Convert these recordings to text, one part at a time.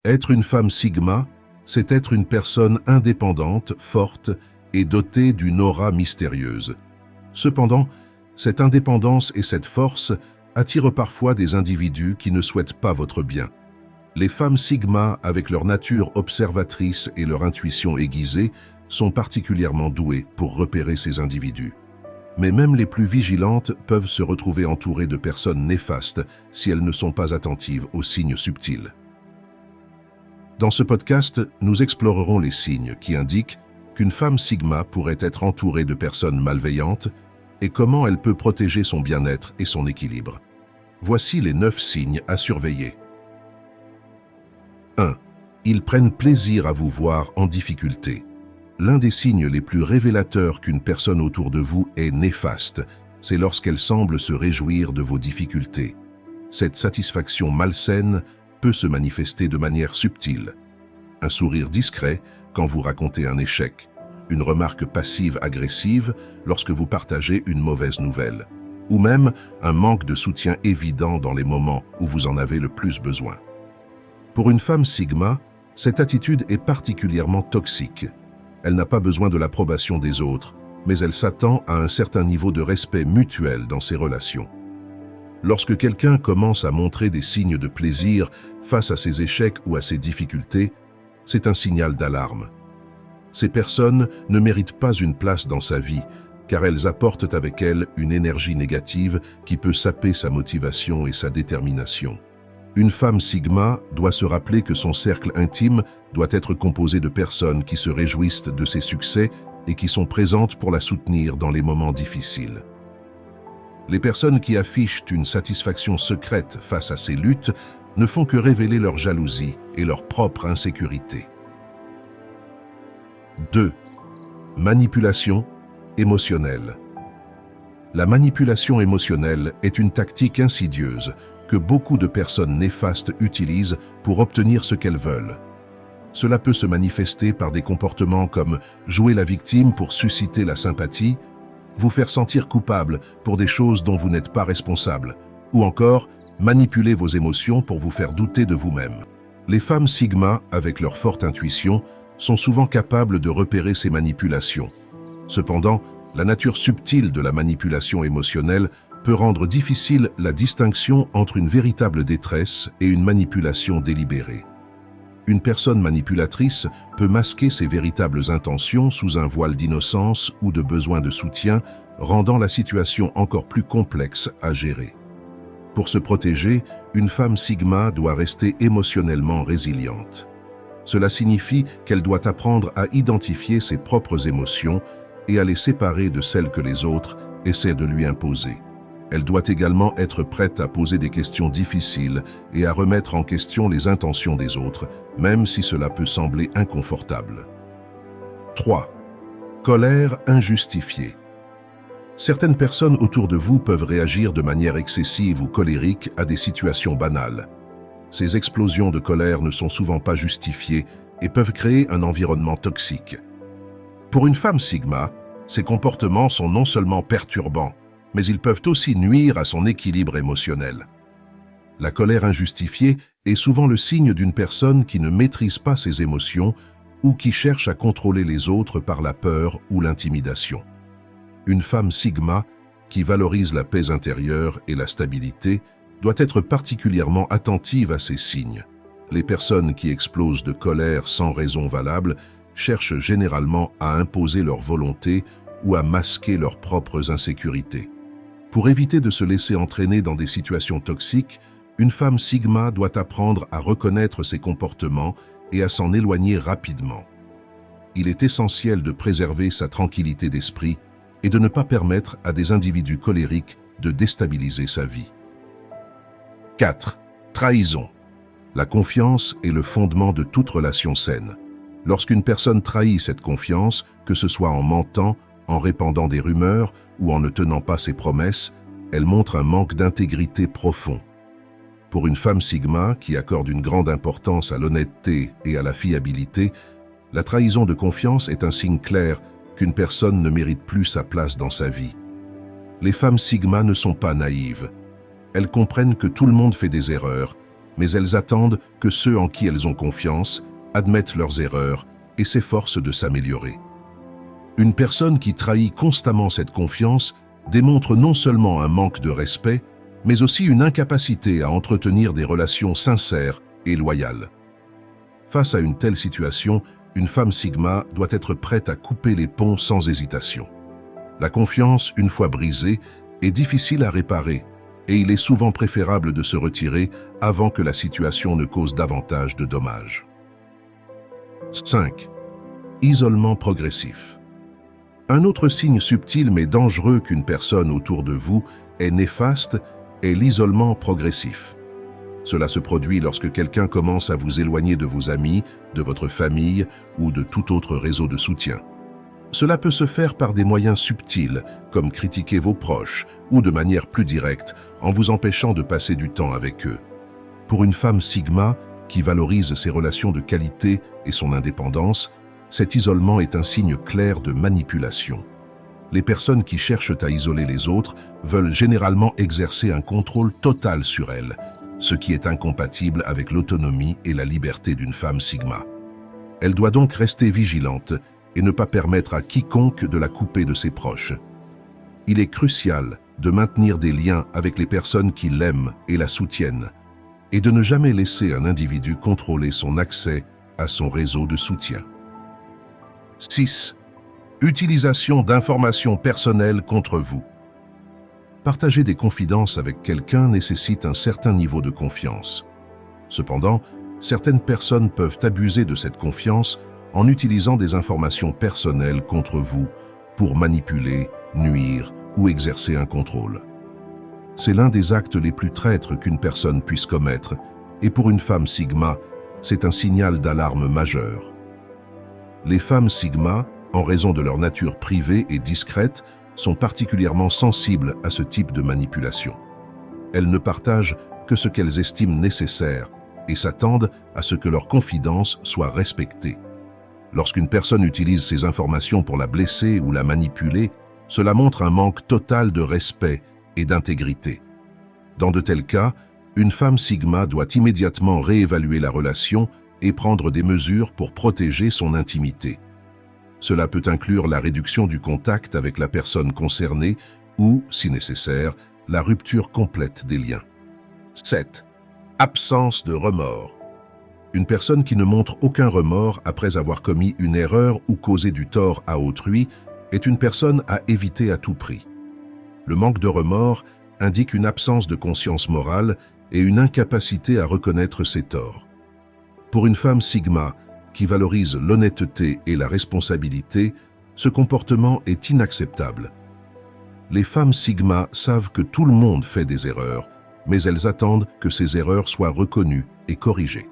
Être une femme sigma, c'est être une personne indépendante, forte et dotée d'une aura mystérieuse. Cependant, cette indépendance et cette force attirent parfois des individus qui ne souhaitent pas votre bien. Les femmes sigma, avec leur nature observatrice et leur intuition aiguisée, sont particulièrement douées pour repérer ces individus. Mais même les plus vigilantes peuvent se retrouver entourées de personnes néfastes si elles ne sont pas attentives aux signes subtils. Dans ce podcast, nous explorerons les signes qui indiquent qu'une femme sigma pourrait être entourée de personnes malveillantes et comment elle peut protéger son bien-être et son équilibre. Voici les 9 signes à surveiller. 1. Ils prennent plaisir à vous voir en difficulté. L'un des signes les plus révélateurs qu'une personne autour de vous est néfaste, c'est lorsqu'elle semble se réjouir de vos difficultés. Cette satisfaction malsaine peut se manifester de manière subtile. Un sourire discret quand vous racontez un échec, une remarque passive-agressive lorsque vous partagez une mauvaise nouvelle, ou même un manque de soutien évident dans les moments où vous en avez le plus besoin. Pour une femme sigma, cette attitude est particulièrement toxique. Elle n'a pas besoin de l'approbation des autres, mais elle s'attend à un certain niveau de respect mutuel dans ses relations. Lorsque quelqu'un commence à montrer des signes de plaisir face à ses échecs ou à ses difficultés, c'est un signal d'alarme. Ces personnes ne méritent pas une place dans sa vie, car elles apportent avec elles une énergie négative qui peut saper sa motivation et sa détermination. Une femme sigma doit se rappeler que son cercle intime doit être composé de personnes qui se réjouissent de ses succès et qui sont présentes pour la soutenir dans les moments difficiles. Les personnes qui affichent une satisfaction secrète face à ces luttes ne font que révéler leur jalousie et leur propre insécurité. 2. Manipulation émotionnelle. La manipulation émotionnelle est une tactique insidieuse que beaucoup de personnes néfastes utilisent pour obtenir ce qu'elles veulent. Cela peut se manifester par des comportements comme jouer la victime pour susciter la sympathie, vous faire sentir coupable pour des choses dont vous n'êtes pas responsable, ou encore manipuler vos émotions pour vous faire douter de vous-même. Les femmes sigma, avec leur forte intuition, sont souvent capables de repérer ces manipulations. Cependant, la nature subtile de la manipulation émotionnelle peut rendre difficile la distinction entre une véritable détresse et une manipulation délibérée. Une personne manipulatrice peut masquer ses véritables intentions sous un voile d'innocence ou de besoin de soutien, rendant la situation encore plus complexe à gérer. Pour se protéger, une femme sigma doit rester émotionnellement résiliente. Cela signifie qu'elle doit apprendre à identifier ses propres émotions et à les séparer de celles que les autres essaient de lui imposer. Elle doit également être prête à poser des questions difficiles et à remettre en question les intentions des autres, même si cela peut sembler inconfortable. 3. Colère injustifiée. Certaines personnes autour de vous peuvent réagir de manière excessive ou colérique à des situations banales. Ces explosions de colère ne sont souvent pas justifiées et peuvent créer un environnement toxique. Pour une femme sigma, ces comportements sont non seulement perturbants, mais ils peuvent aussi nuire à son équilibre émotionnel. La colère injustifiée est souvent le signe d'une personne qui ne maîtrise pas ses émotions ou qui cherche à contrôler les autres par la peur ou l'intimidation. Une femme sigma, qui valorise la paix intérieure et la stabilité, doit être particulièrement attentive à ces signes. Les personnes qui explosent de colère sans raison valable cherchent généralement à imposer leur volonté ou à masquer leurs propres insécurités. Pour éviter de se laisser entraîner dans des situations toxiques, une femme sigma doit apprendre à reconnaître ses comportements et à s'en éloigner rapidement. Il est essentiel de préserver sa tranquillité d'esprit et de ne pas permettre à des individus colériques de déstabiliser sa vie. 4. Trahison. La confiance est le fondement de toute relation saine. Lorsqu'une personne trahit cette confiance, que ce soit en mentant, en répandant des rumeurs ou en ne tenant pas ses promesses, elle montre un manque d'intégrité profond. Pour une femme sigma qui accorde une grande importance à l'honnêteté et à la fiabilité, la trahison de confiance est un signe clair qu'une personne ne mérite plus sa place dans sa vie. Les femmes sigma ne sont pas naïves. Elles comprennent que tout le monde fait des erreurs, mais elles attendent que ceux en qui elles ont confiance admettent leurs erreurs et s'efforcent de s'améliorer. Une personne qui trahit constamment cette confiance démontre non seulement un manque de respect, mais aussi une incapacité à entretenir des relations sincères et loyales. Face à une telle situation, une femme Sigma doit être prête à couper les ponts sans hésitation. La confiance, une fois brisée, est difficile à réparer et il est souvent préférable de se retirer avant que la situation ne cause davantage de dommages. 5. Isolement progressif. Un autre signe subtil mais dangereux qu'une personne autour de vous est néfaste est l'isolement progressif. Cela se produit lorsque quelqu'un commence à vous éloigner de vos amis, de votre famille ou de tout autre réseau de soutien. Cela peut se faire par des moyens subtils, comme critiquer vos proches, ou de manière plus directe, en vous empêchant de passer du temps avec eux. Pour une femme Sigma, qui valorise ses relations de qualité et son indépendance, cet isolement est un signe clair de manipulation. Les personnes qui cherchent à isoler les autres veulent généralement exercer un contrôle total sur elles, ce qui est incompatible avec l'autonomie et la liberté d'une femme Sigma. Elle doit donc rester vigilante et ne pas permettre à quiconque de la couper de ses proches. Il est crucial de maintenir des liens avec les personnes qui l'aiment et la soutiennent, et de ne jamais laisser un individu contrôler son accès à son réseau de soutien. 6. Utilisation d'informations personnelles contre vous. Partager des confidences avec quelqu'un nécessite un certain niveau de confiance. Cependant, certaines personnes peuvent abuser de cette confiance en utilisant des informations personnelles contre vous pour manipuler, nuire ou exercer un contrôle. C'est l'un des actes les plus traîtres qu'une personne puisse commettre, et pour une femme Sigma, c'est un signal d'alarme majeur. Les femmes Sigma, en raison de leur nature privée et discrète, sont particulièrement sensibles à ce type de manipulation. Elles ne partagent que ce qu'elles estiment nécessaire et s'attendent à ce que leur confidence soit respectée. Lorsqu'une personne utilise ces informations pour la blesser ou la manipuler, cela montre un manque total de respect et d'intégrité. Dans de tels cas, une femme Sigma doit immédiatement réévaluer la relation et prendre des mesures pour protéger son intimité. Cela peut inclure la réduction du contact avec la personne concernée ou, si nécessaire, la rupture complète des liens. 7. Absence de remords. Une personne qui ne montre aucun remords après avoir commis une erreur ou causé du tort à autrui est une personne à éviter à tout prix. Le manque de remords indique une absence de conscience morale et une incapacité à reconnaître ses torts. Pour une femme Sigma, qui valorise l'honnêteté et la responsabilité, ce comportement est inacceptable. Les femmes Sigma savent que tout le monde fait des erreurs, mais elles attendent que ces erreurs soient reconnues et corrigées.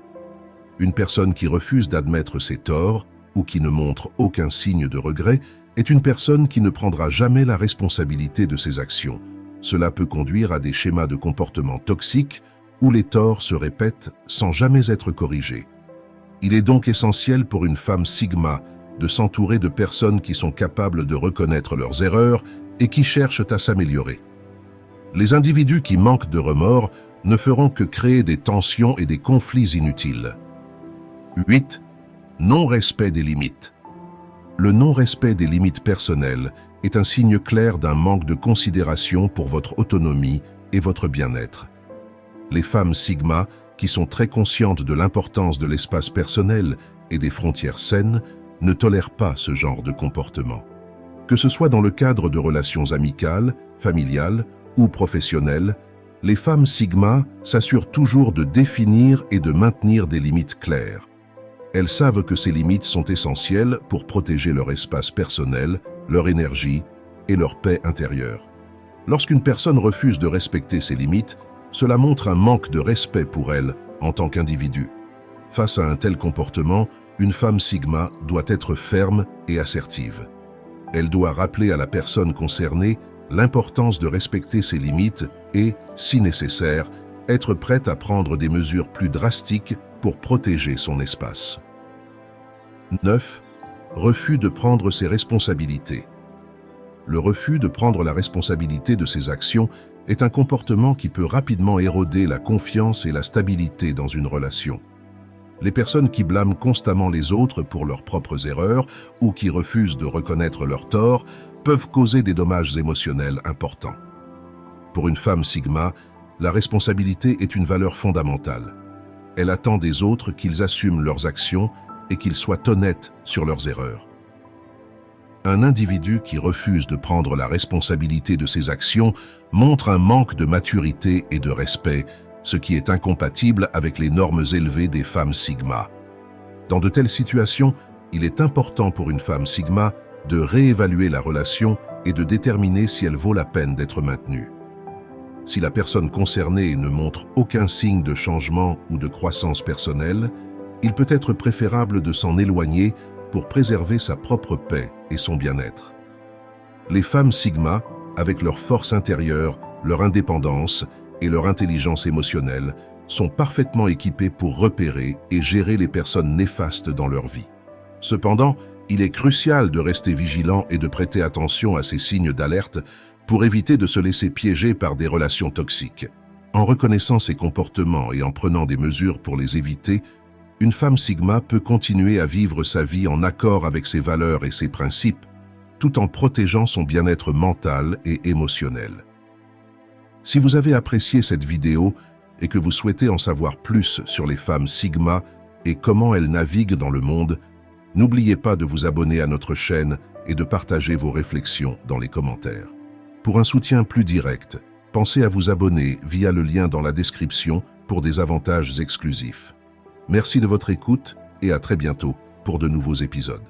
Une personne qui refuse d'admettre ses torts ou qui ne montre aucun signe de regret est une personne qui ne prendra jamais la responsabilité de ses actions. Cela peut conduire à des schémas de comportement toxiques où les torts se répètent sans jamais être corrigés. Il est donc essentiel pour une femme Sigma de s'entourer de personnes qui sont capables de reconnaître leurs erreurs et qui cherchent à s'améliorer. Les individus qui manquent de remords ne feront que créer des tensions et des conflits inutiles. 8. Non-respect des limites. Le non-respect des limites personnelles est un signe clair d'un manque de considération pour votre autonomie et votre bien-être. Les femmes Sigma, qui sont très conscientes de l'importance de l'espace personnel et des frontières saines, ne tolèrent pas ce genre de comportement. Que ce soit dans le cadre de relations amicales, familiales ou professionnelles, les femmes Sigma s'assurent toujours de définir et de maintenir des limites claires. Elles savent que ces limites sont essentielles pour protéger leur espace personnel, leur énergie et leur paix intérieure. Lorsqu'une personne refuse de respecter ces limites, cela montre un manque de respect pour elle en tant qu'individu. Face à un tel comportement, une femme Sigma doit être ferme et assertive. Elle doit rappeler à la personne concernée l'importance de respecter ses limites et, si nécessaire, être prête à prendre des mesures plus drastiques pour protéger son espace. 9. Refus de prendre ses responsabilités. Le refus de prendre la responsabilité de ses actions est un comportement qui peut rapidement éroder la confiance et la stabilité dans une relation. Les personnes qui blâment constamment les autres pour leurs propres erreurs ou qui refusent de reconnaître leurs torts peuvent causer des dommages émotionnels importants. Pour une femme Sigma, la responsabilité est une valeur fondamentale. Elle attend des autres qu'ils assument leurs actions et qu'ils soient honnêtes sur leurs erreurs. Un individu qui refuse de prendre la responsabilité de ses actions montre un manque de maturité et de respect, ce qui est incompatible avec les normes élevées des femmes Sigma. Dans de telles situations, il est important pour une femme Sigma de réévaluer la relation et de déterminer si elle vaut la peine d'être maintenue. Si la personne concernée ne montre aucun signe de changement ou de croissance personnelle, il peut être préférable de s'en éloigner pour préserver sa propre paix et son bien-être. Les femmes Sigma, avec leur force intérieure, leur indépendance et leur intelligence émotionnelle, sont parfaitement équipées pour repérer et gérer les personnes néfastes dans leur vie. Cependant, il est crucial de rester vigilant et de prêter attention à ces signes d'alerte pour éviter de se laisser piéger par des relations toxiques. En reconnaissant ces comportements et en prenant des mesures pour les éviter, une femme Sigma peut continuer à vivre sa vie en accord avec ses valeurs et ses principes, tout en protégeant son bien-être mental et émotionnel. Si vous avez apprécié cette vidéo et que vous souhaitez en savoir plus sur les femmes Sigma et comment elles naviguent dans le monde, n'oubliez pas de vous abonner à notre chaîne et de partager vos réflexions dans les commentaires. Pour un soutien plus direct, pensez à vous abonner via le lien dans la description pour des avantages exclusifs. Merci de votre écoute et à très bientôt pour de nouveaux épisodes.